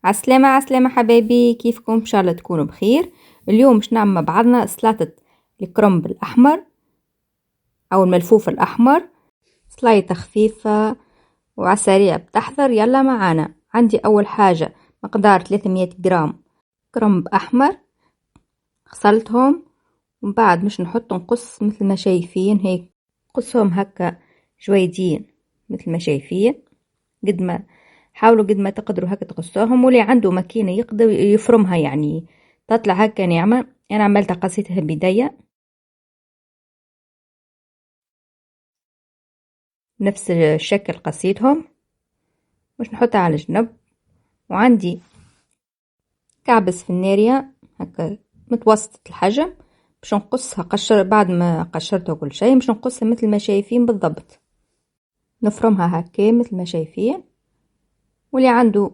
عسلامة عسلامة حبايبي، كيفكم؟ ان شاء الله تكونوا بخير. اليوم باش نعمل مع بعضنا سلطة الكرنب الأحمر أو الملفوف الأحمر. سليطة خفيفة وعلى السريع بتحضر. يلا معانا. عندي أول حاجة مقدار 300 جرام كرنب أحمر، غسلتهم ومن بعد مش نحط نقص مثل ما شايفين هيك، قصهم هكا جويدين مثل ما شايفين. قد ما حاولوا قد ما تقدروا هكا تقصوهم، واللي عنده ماكينة يقدر يفرمها يعني تطلع هكا ناعمة. أنا عملتها قصيتها بداية نفس الشكل قصيتهم، مش نحطها على جنب. وعندي كعبس فناريا هكا متوسطة الحجم باش نقصها قشر. بعد ما قشرتها كل شيء باش نقصها مثل ما شايفين بالضبط، نفرمها هكا مثل ما شايفين. واللي عنده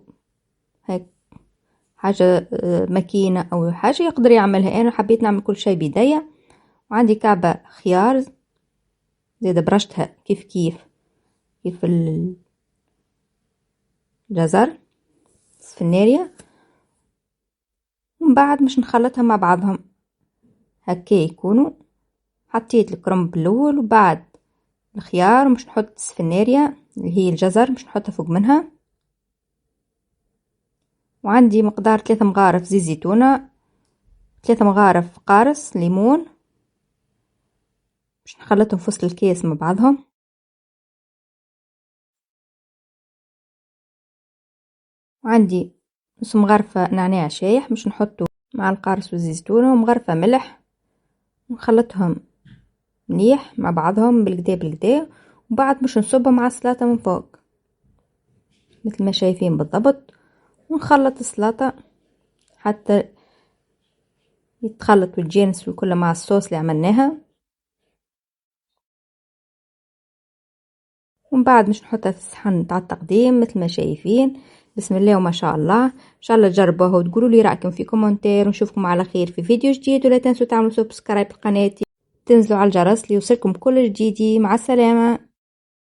هيك حاجة ماكينة أو حاجة يقدر يعملها. أنا حبيت نعمل كل شيء بداية. وعندي كعبة خيار زيادة برشتها كيف الجزر الفناريا. ومن بعد مش نخلطها مع بعضهم هكا يكونوا. حطيت الكرنب الأول وبعد الخيار، ومش نحط السفناريا اللي هي الجزر مش نحطها فوق منها. وعندي مقدار 3 مغارف زيت زيتونة، 3 مغارف قارص ليمون، مش نخلطهم في وسط الكيس مع بعضهم. وعندي نص مغرفة نعناع شايح مش نحطه مع القارص والزيت زيتونة، ومغرفة ملح، ونخلطهم مليح مع بعضهم بالكدا بالكدا. وبعد مش نصبهم على السلطة من فوق مثل ما شايفين بالضبط. ونخلط السلطة حتى يتخلط ويتجانس الكل مع الصوص اللي عملناها. ومن بعد مش نحطها في الصحن تاع التقديم مثل ما شايفين. بسم الله وما شاء الله. ان شاء الله تجربوها وتقولوا لي رايكم في كومنتير، ونشوفكم على خير في فيديو جديد. ولا تنسوا تعملوا سبسكرايب لقناتي، تنزلوا على الجرس ليوصلكم كل جديدي. مع السلامه.